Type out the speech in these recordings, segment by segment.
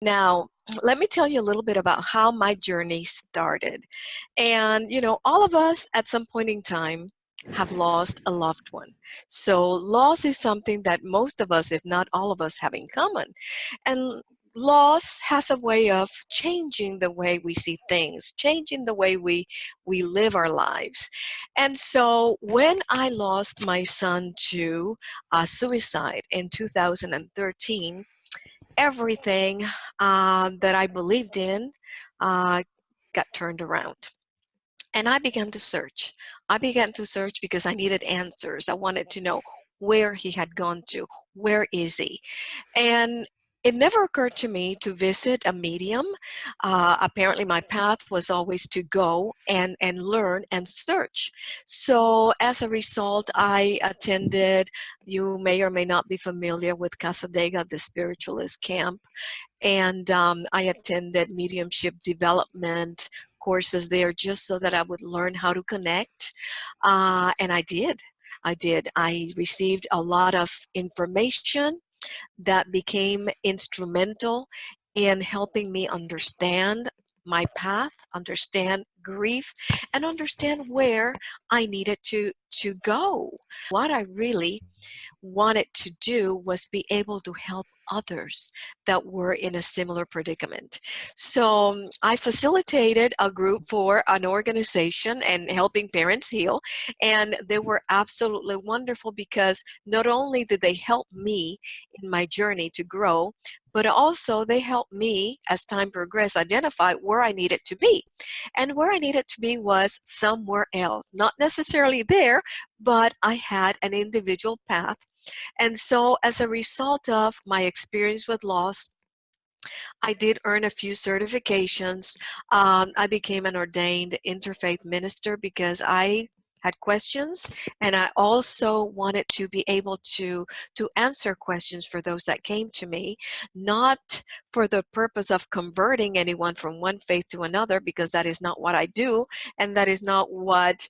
Now, let me tell you a little bit about how my journey started. And, all of us at some point in time have lost a loved one. So loss is something that most of us, if not all of us, have in common. And loss has a way of changing the way we see things, changing the way we live our lives. And so when I lost my son to suicide in 2013, everything that I believed in uh, got turned around. And I began to search. I began to search because I needed answers. I wanted to know where he had gone to. Where is he? And it never occurred to me to visit a medium. Apparently, my path was always to go and learn and search. So as a result, I attended, you may or may not be familiar with Casadega, the spiritualist camp. And I attended mediumship development courses there just so that I would learn how to connect. And I did. I did. I received a lot of information that became instrumental in helping me understand my path, understand grief, and understand where I needed to go. What I really wanted to do was be able to help others that were in a similar predicament. So I facilitated a group for an organization and helping parents heal, and they were absolutely wonderful because not only did they help me in my journey to grow, but also they helped me as time progressed identify where I needed to be. And where I needed to be was somewhere else, not necessarily there, but I had an individual path. And so as a result of my experience with loss, I did earn a few certifications. I became an ordained interfaith minister because I had questions, and I also wanted to be able to answer questions for those that came to me, not for the purpose of converting anyone from one faith to another, because that is not what I do, and that is not what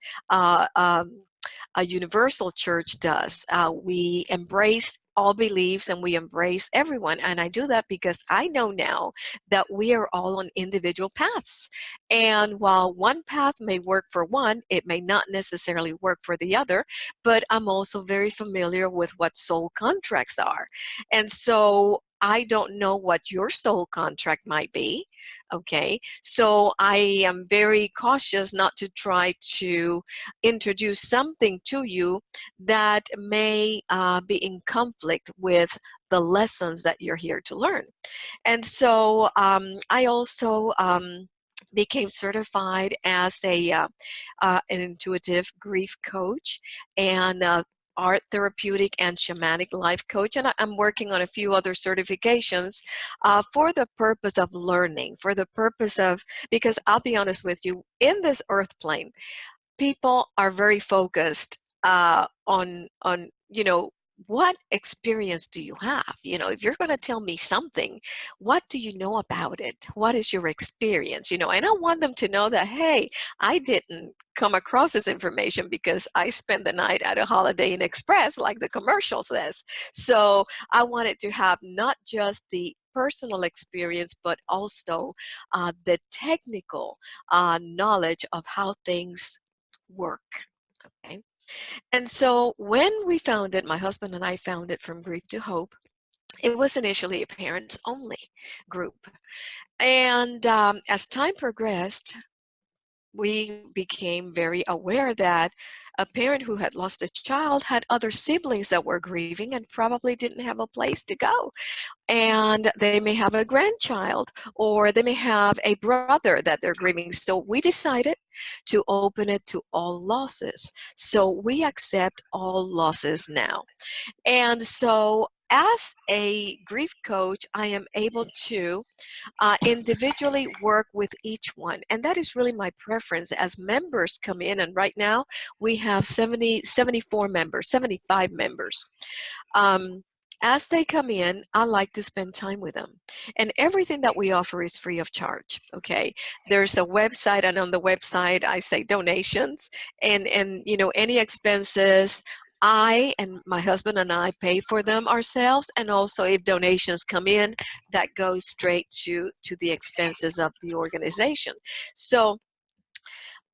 a universal church does. We embrace all beliefs and we embrace everyone. And I do that because I know now that we are all on individual paths. And while one path may work for one, it may not necessarily work for the other, but I'm also very familiar with what soul contracts are. And so I don't know what your soul contract might be, okay? So I am very cautious not to try to introduce something to you that may be in conflict with the lessons that you're here to learn. And so I also became certified as an intuitive grief coach and art therapeutic and shamanic life coach, and I'm working on a few other certifications for the purpose of learning, for the purpose of, because I'll be honest with you, in this earth plane, people are very focused on what experience do you have? If you're going to tell me something, what do you know about it? What is your experience? And I want them to know that, hey, I didn't come across this information because I spent the night at a Holiday Inn Express like the commercial says. So I wanted to have not just the personal experience, but also the technical knowledge of how things work. Okay. And so when we found it, my husband and I found it From Grief to Hope, it was initially a parents only group. And as time progressed, we became very aware that a parent who had lost a child had other siblings that were grieving and probably didn't have a place to go. And they may have a grandchild, or they may have a brother that they're grieving. So we decided to open it to all losses. So we accept all losses now. And so as a grief coach, I am able to individually work with each one. And that is really my preference as members come in. And right now we have 74 members, 75 members. As they come in, I like to spend time with them. And everything that we offer is free of charge, okay? There's a website, and on the website, I say donations. And any expenses I and my husband and I pay for them ourselves, and also if donations come in, that goes straight to the expenses of the organization. So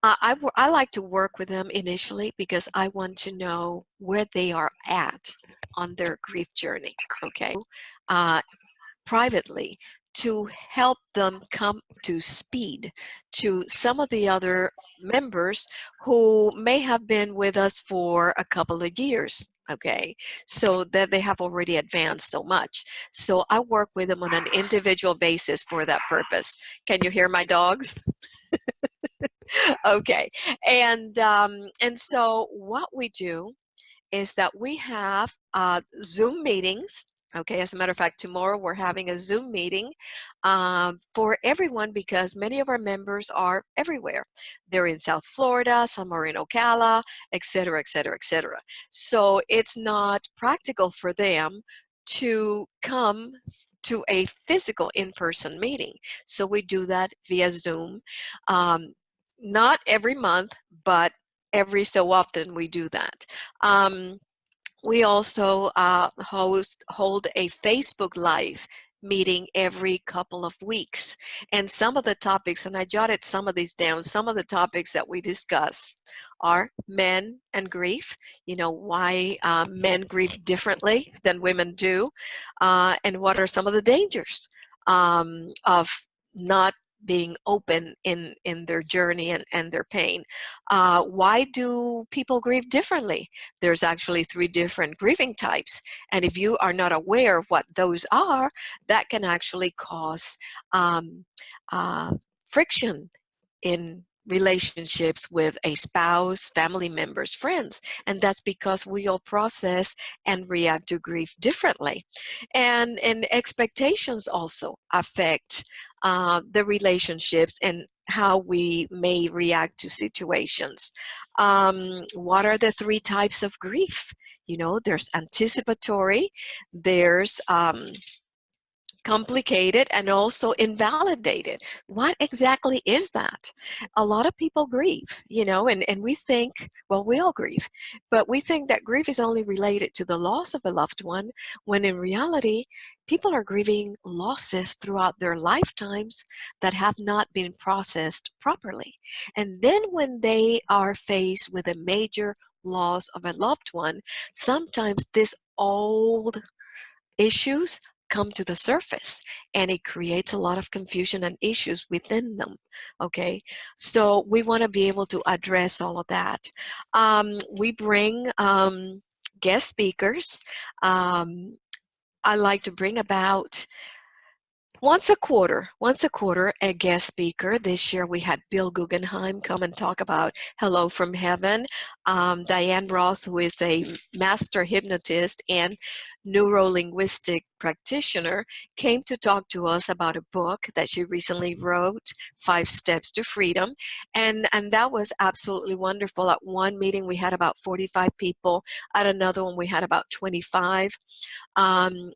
I like to work with them initially because I want to know where they are at on their grief journey, okay? Uh, Privately, to help them come to speed to some of the other members who may have been with us for a couple of years, okay, so that they have already advanced so much. So I work with them on an individual basis for that purpose. Can you hear my dogs? Okay. And so what we do is that we have Zoom meetings. Okay, as a matter of fact, tomorrow we're having a Zoom meeting for everyone because many of our members are everywhere. They're in South Florida, some are in Ocala, et cetera, et cetera, et cetera. So it's not practical for them to come to a physical in-person meeting. So we do that via Zoom. Um, Not every month, but every so often we do that. We also hold a Facebook Live meeting every couple of weeks. And some of the topics, and I jotted some of these down, some of the topics that we discuss are men and grief, why men grieve differently than women do, and what are some of the dangers of not being open in their journey and their pain. Why do people grieve differently? There's actually 3 different grieving types. And if you are not aware of what those are, that can actually cause um, uh, friction in relationships with a spouse, family members, friends. And that's because we all process and react to grief differently. And expectations also affect the relationships and how we may react to situations. What are the 3 types of grief? There's anticipatory, there's complicated, and also invalidated. What exactly is that? A lot of people grieve, and we think, well, we all grieve, but we think that grief is only related to the loss of a loved one, when in reality, people are grieving losses throughout their lifetimes that have not been processed properly. And then when they are faced with a major loss of a loved one, sometimes this old issues come to the surface, and it creates a lot of confusion and issues within them. Okay, so we want to be able to address all of that. We bring guest speakers. um, I like to bring about once a quarter, a guest speaker. This year we had Bill Guggenheim come and talk about Hello from Heaven. Diane Ross, who is a master hypnotist and neuro-linguistic practitioner, came to talk to us about a book that she recently wrote, 5 Steps to Freedom. And that was absolutely wonderful. At one meeting we had about 45 people. At another one we had about 25. Um,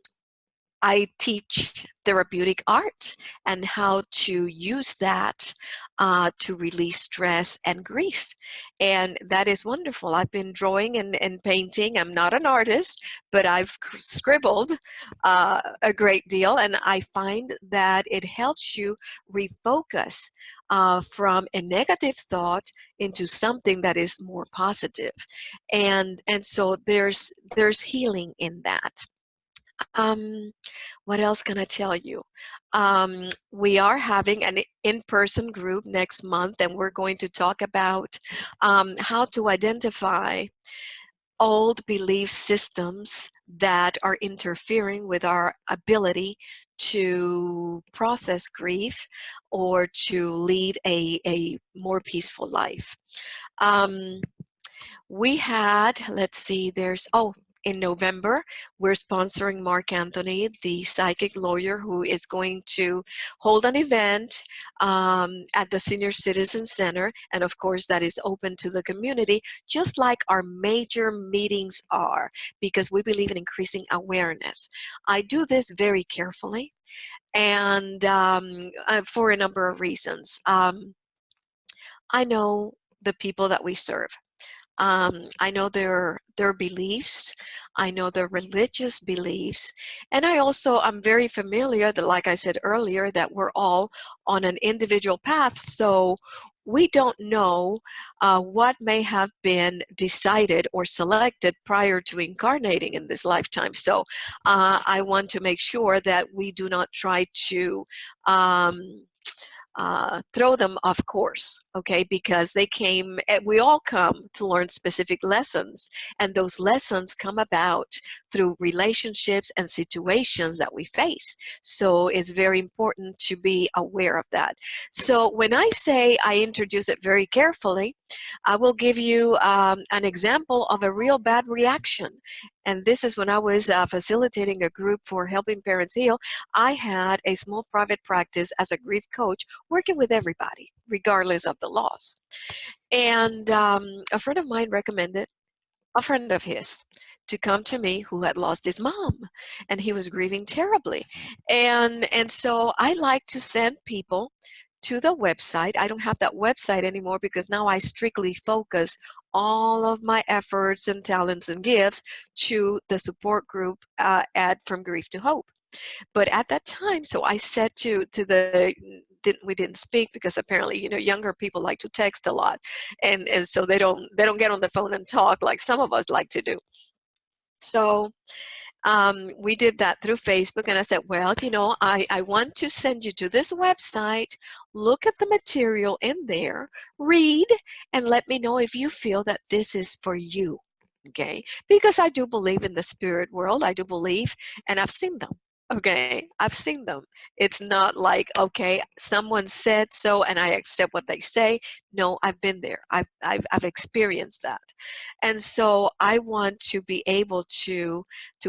I teach therapeutic art and how to use that to release stress and grief. And that is wonderful. I've been drawing and painting. I'm not an artist, but I've scribbled a great deal. And I find that it helps you refocus from a negative thought into something that is more positive. And so there's healing in that. Um, what else can I tell you? We are having an in-person group next month, and we're going to talk about how to identify old belief systems that are interfering with our ability to process grief or to lead a more peaceful life. Um, we had, let's see, in November, we're sponsoring Mark Anthony, the psychic lawyer, who is going to hold an event at the Senior Citizen Center. And of course, that is open to the community, just like our major meetings are, because we believe in increasing awareness. I do this very carefully, and for a number of reasons. I know the people that we serve. I know their beliefs. I know their religious beliefs. And I'm very familiar that, like I said earlier, that we're all on an individual path. So we don't know what may have been decided or selected prior to incarnating in this lifetime. So I want to make sure that we do not try to throw them off course, okay? Because we all come to learn specific lessons, and those lessons come about through relationships and situations that we face. So it's very important to be aware of that. So when I say I introduce it very carefully, I will give you an example of a real bad reaction. And this is when I was facilitating a group for helping parents heal. I had a small private practice as a grief coach, working with everybody, regardless of the loss. And a friend of mine recommended a friend of his to come to me who had lost his mom, and he was grieving terribly. And so I like to send people to the website. I don't have that website anymore because now I strictly focus all of my efforts and talents and gifts to the support group at From Grief to Hope. But at that time, so I said to the we didn't speak because apparently, younger people like to text a lot, and so they don't get on the phone and talk like some of us like to do. So we did that through Facebook, and I said, well, I want to send you to this website, look at the material in there, read, and let me know if you feel that this is for you, okay? Because I do believe in the spirit world. I do believe, and I've seen them. Okay, I've seen them. It's not like, okay, someone said so and I accept what they say. No, I've been there. I've experienced that. And so I want to be able to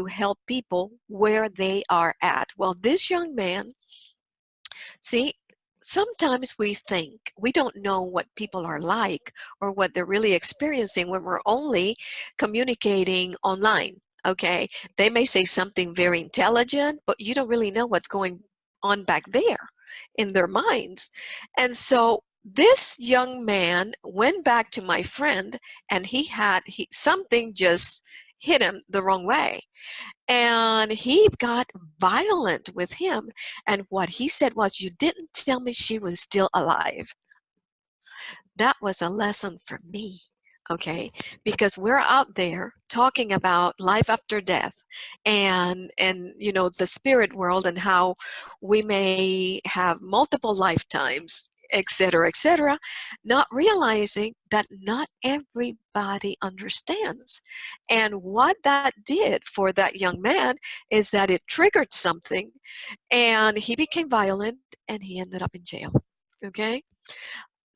help people where they are at. Well, this young man, see, sometimes we think we don't know what people are like or what they're really experiencing when we're only communicating online. Okay, they may say something very intelligent, but you don't really know what's going on back there in their minds. And so this young man went back to my friend, and something just hit him the wrong way. And he got violent with him. And what he said was, "You didn't tell me she was still alive." That was a lesson for me, okay? Because we're out there talking about life after death and the spirit world and how we may have multiple lifetimes, et cetera, not realizing that not everybody understands. And what that did for that young man is that it triggered something, and he became violent, and he ended up in jail, okay?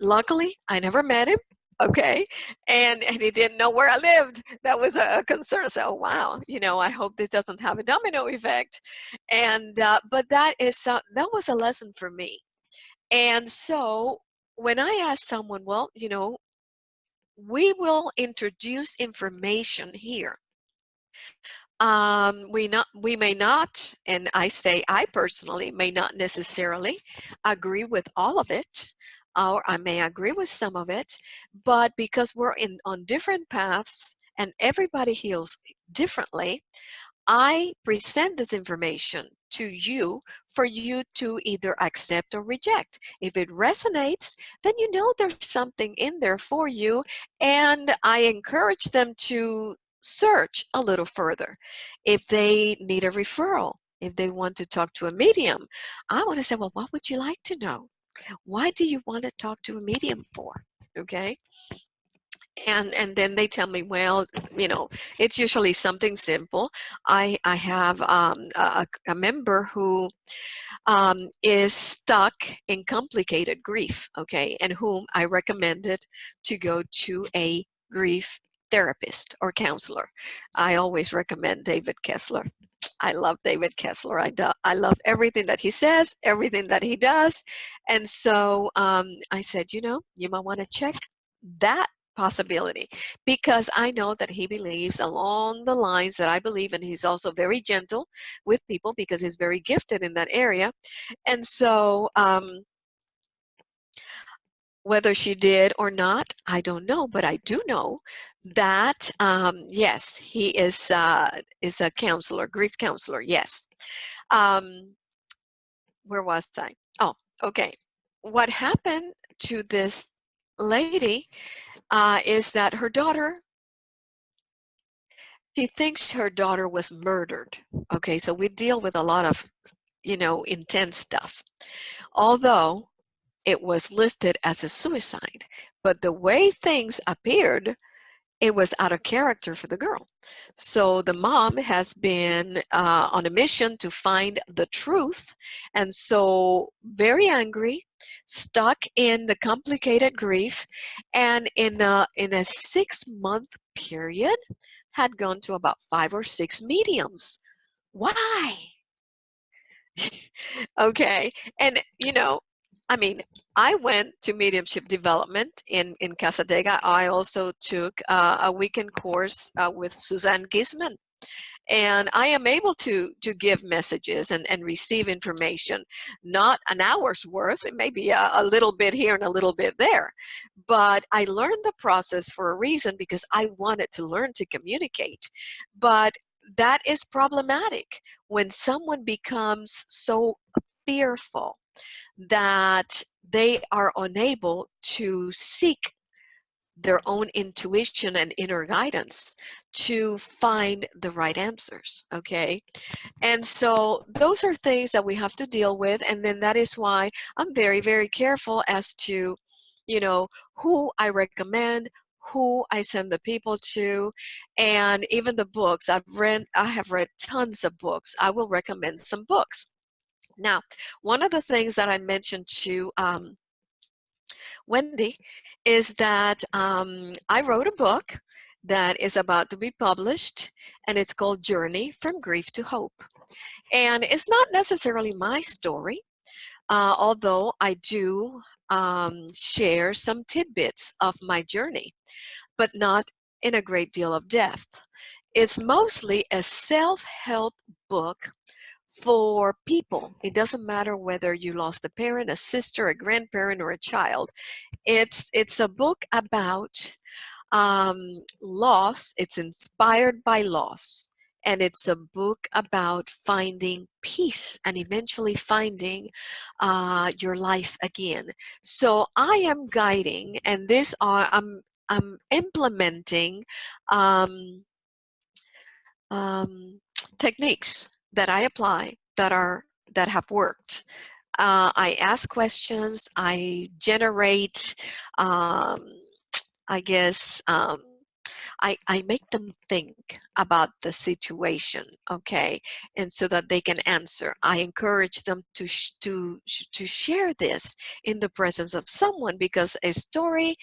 Luckily, I never met him, okay? And he didn't know where I lived. That was a concern. So, oh, wow, I hope this doesn't have a domino effect. And but that was a lesson for me. And so when I ask someone, well, we will introduce information here. We may not, and I personally may not necessarily agree with all of it, or I may agree with some of it, but because we're on different paths and everybody heals differently, I present this information to you for you to either accept or reject. If it resonates, then you know there's something in there for you, and I encourage them to search a little further. If they need a referral, if they want to talk to a medium, I want to say, well, what would you like to know? Why do you want to talk to a medium for? Okay. And then they tell me, well, it's usually something simple. I have a member who is stuck in complicated grief, okay, and whom I recommended to go to a grief therapist or counselor. I always recommend David Kessler. I love David Kessler. I love everything that he says, everything that he does. And so I said, you might want to check that possibility, because I know that he believes along the lines that I believe, and he's also very gentle with people because he's very gifted in that area. And so whether she did or not, I don't know, but I do know That, yes, he is a counselor, grief counselor, yes. Um, where was I? Oh, okay. What happened to this lady is that her daughter, she thinks her daughter was murdered. Okay, so we deal with a lot of, intense stuff. Although it was listed as a suicide, but the way things appeared, it was out of character for the girl. So the mom has been on a mission to find the truth, and so very angry, stuck in the complicated grief, and in a 6-month period, had gone to about 5 or 6 mediums. Why? Okay. And, I mean, I went to mediumship development in Casadega. I also took a weekend course with Suzanne Gisman. And I am able to give messages and receive information, not an hour's worth. It may be a little bit here and a little bit there. But I learned the process for a reason because I wanted to learn to communicate. But that is problematic when someone becomes so fearful that they are unable to seek their own intuition and inner guidance to find the right answers, okay? And so those are things that we have to deal with, and then that is why I'm very, very careful as to, who I recommend, who I send the people to, and even the books. I have read tons of books. I will recommend some books. Now, one of the things that I mentioned to Wendy is that I wrote a book that is about to be published, and it's called Journey from Grief to Hope. And it's not necessarily my story, although I do share some tidbits of my journey, but not in a great deal of depth. It's mostly a self-help book for people. It doesn't matter whether you lost a parent, a sister, a grandparent, or a child. It's a book about loss. It's inspired by loss, and it's a book about finding peace and eventually finding your life again. So I am guiding, and I'm implementing um, um, techniques that I apply that have worked. I ask questions. I generate, um, I guess, I make them think about the situation, okay, and so that they can answer. I encourage them to share this in the presence of someone, because a story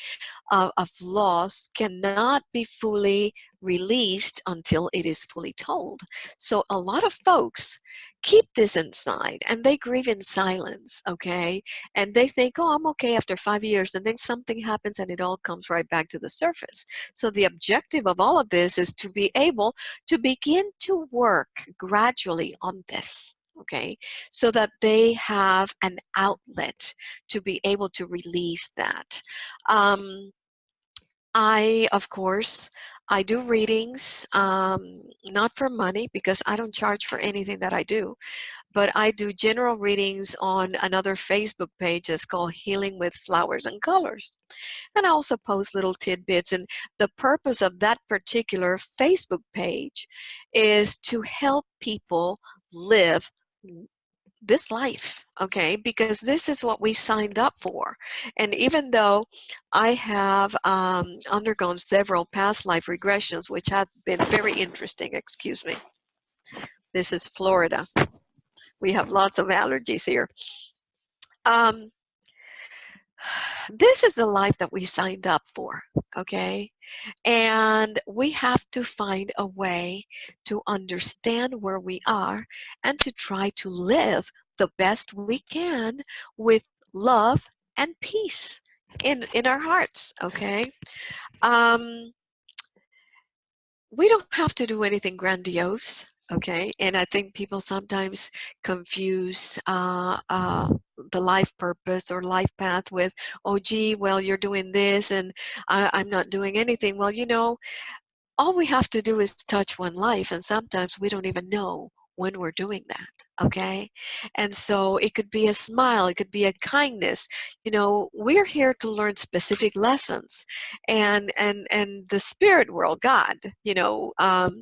of loss cannot be fully released until it is fully told. So a lot of folks keep this inside and they grieve in silence, okay? And they think, oh, I'm okay after 5 years, and then something happens and it all comes right back to the surface. So the objective of all of this is to be able to begin to work gradually on this, okay, so that they have an outlet to be able to release that. Of course, I do readings, not for money, because I don't charge for anything that I do, but I do general readings on another Facebook page that's called Healing with Flowers and Colors. And I also post little tidbits, and the purpose of that particular Facebook page is to help people live this life, okay, because this is what we signed up for. And even though I have undergone several past life regressions, which have been very interesting, excuse me, this is Florida, we have lots of allergies here. um, this is the life that we signed up for, okay, and we have to find a way to understand where we are and to try to live the best we can with love and peace in our hearts, okay? Um, we don't have to do anything grandiose, okay? And I think people sometimes confuse the life purpose or life path with, oh, gee, well, you're doing this and I'm not doing anything. Well, all we have to do is touch one life, and sometimes we don't even know when we're doing that, okay? And so it could be a smile, it could be a kindness. We're here to learn specific lessons, and the spirit world, God,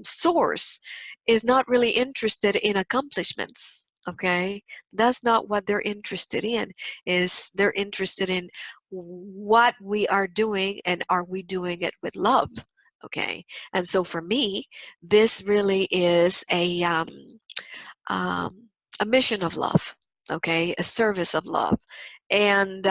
source, is not really interested in accomplishments, okay? That's not what they're interested in. Is they're interested in what we are doing, and are we doing it with love? Okay, and so for me, this really is a mission of love. Okay, a service of love, and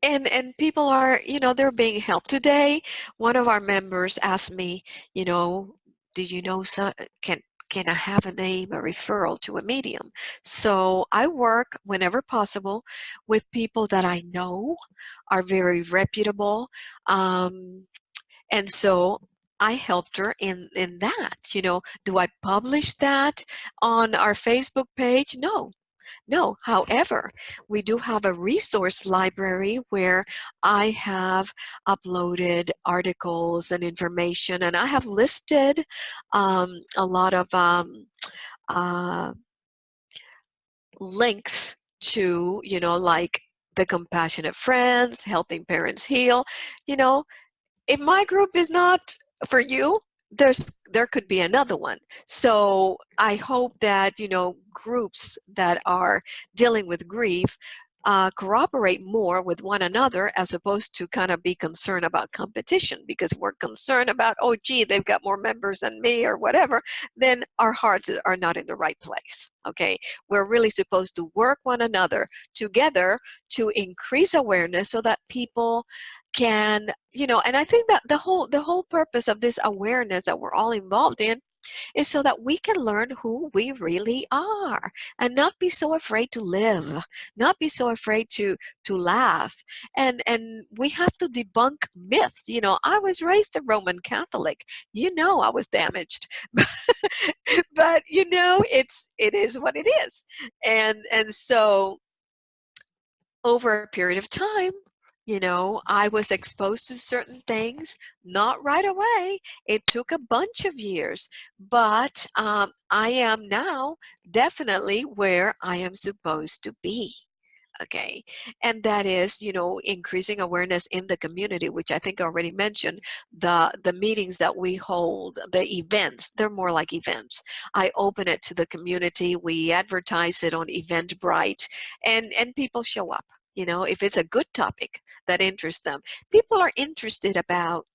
and people are, they're being helped today. One of our members asked me, you know, do you know, so can I have a name, a referral to a medium? So I work whenever possible with people that I know are very reputable. And so I helped her in that. Do I publish that on our Facebook page? No. No. However, we do have a resource library where I have uploaded articles and information, and I have listed a lot of uh, links to, like the Compassionate Friends, Helping Parents Heal. If my group is not for you, there could be another one. So I hope that, groups that are dealing with grief cooperate more with one another, as opposed to kind of be concerned about competition, because we're concerned about, oh, gee, they've got more members than me or whatever, then our hearts are not in the right place. Okay, we're really supposed to work one another together to increase awareness, so that people can, and I think that the whole purpose of this awareness that we're all involved in is so that we can learn who we really are, and not be so afraid to live, not be so afraid to laugh. And we have to debunk myths. I was raised a Roman Catholic. I was damaged. But it is what it is. And so over a period of time, I was exposed to certain things, not right away. It took a bunch of years, but I am now definitely where I am supposed to be. Okay, and that is, increasing awareness in the community, which I think I already mentioned. The meetings that we hold, the events, they're more like events. I open it to the community. We advertise it on Eventbrite, and people show up. If it's a good topic that interests them. People are interested about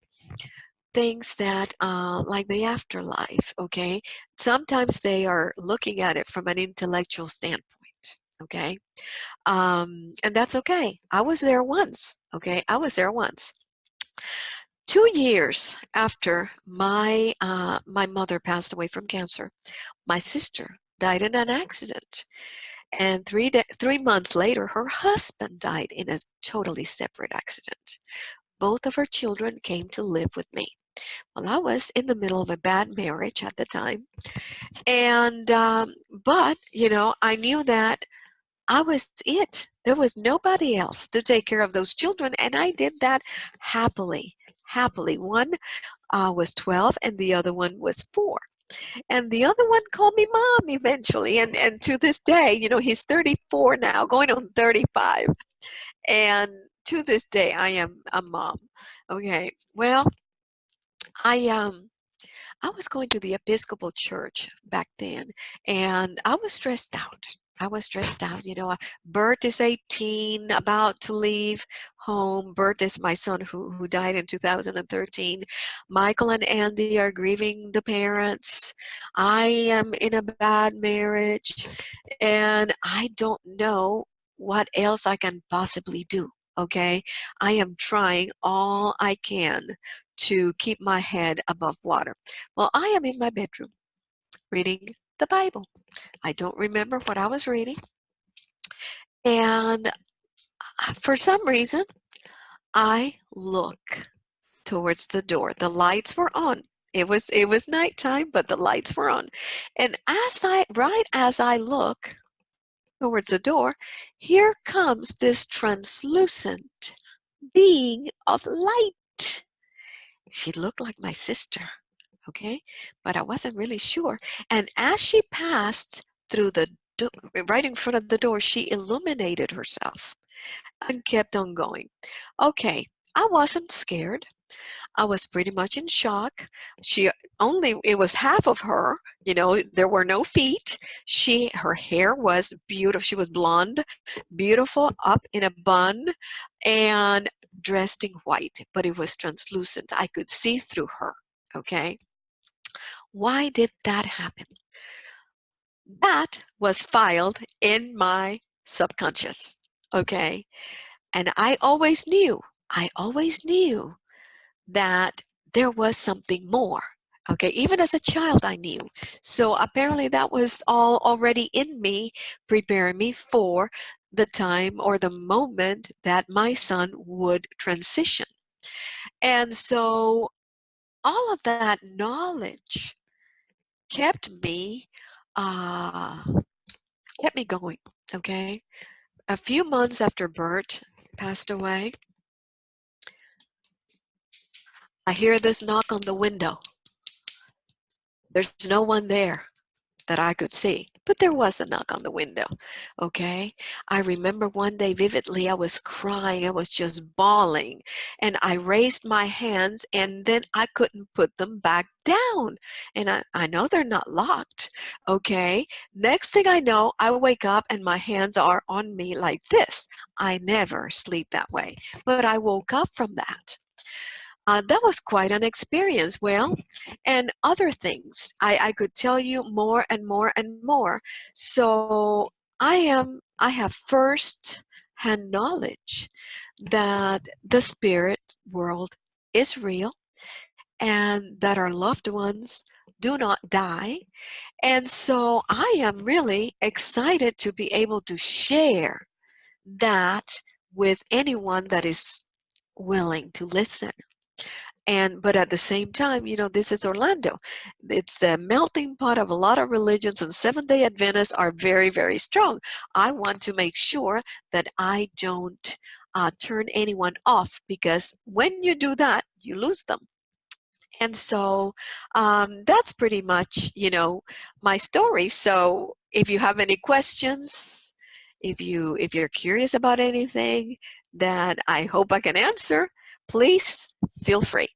things that, like the afterlife, okay? Sometimes they are looking at it from an intellectual standpoint, okay? And that's okay. I was there once, okay? I was there once. 2 years after my mother passed away from cancer, my sister died in an accident. And 3 months later, her husband died in a totally separate accident. Both of her children came to live with me. Well, I was in the middle of a bad marriage at the time. And, but, I knew that I was it. There was nobody else to take care of those children. And I did that happily, happily. One was 12 and the other one was 4. And the other one called me mom eventually. And to this day, he's 34 now, going on 35. And to this day, I am a mom. Okay. Well, I was going to the Episcopal Church back then, and I was stressed out. I was stressed out. Bert is 18, about to leave home. Bert is my son who died in 2013. Michael and Andy are grieving the parents. I am in a bad marriage, and I don't know what else I can possibly do. Okay, I am trying all I can to keep my head above water. Well, I am in my bedroom reading the Bible. I don't remember what I was reading. And for some reason, I look towards the door. The lights were on. It was nighttime, but the lights were on. And right as I look, towards the door, here comes this translucent being of light. She looked like my sister, okay? But I wasn't really sure. And as she passed through the door, right in front of the door, she illuminated herself and kept on going. Okay, I wasn't scared. I was pretty much in shock. It was half of her, there were no feet. Her hair was beautiful. She was blonde, beautiful, up in a bun, and dressed in white, but it was translucent. I could see through her, okay? Why did that happen? That was filed in my subconscious, okay? And I always knew that there was something more. Okay, even as a child, I knew. So apparently that was all already in me, preparing me for the time or the moment that my son would transition. And so all of that knowledge kept me, uh, kept me going, okay? A few months after Bert passed away, I hear this knock on the window. There's no one there that I could see, but there was a knock on the window, okay? I remember one day vividly, I was crying, I was just bawling, and I raised my hands, and then I couldn't put them back down, and I know they're not locked, okay? Next thing I know, I wake up and my hands are on me like this. I never sleep that way, but I woke up from that. That was quite an experience. Well, and other things. I could tell you more and more and more. So I have first-hand knowledge that the spirit world is real and that our loved ones do not die. And so I am really excited to be able to share that with anyone that is willing to listen. But at the same time, this is Orlando. It's a melting pot of a lot of religions, and Seventh-day Adventists are very, very strong. I want to make sure that I don't turn anyone off, because when you do that, you lose them. And so that's pretty much, my story. So if you have any questions, if you're curious about anything that I hope I can answer, please feel free.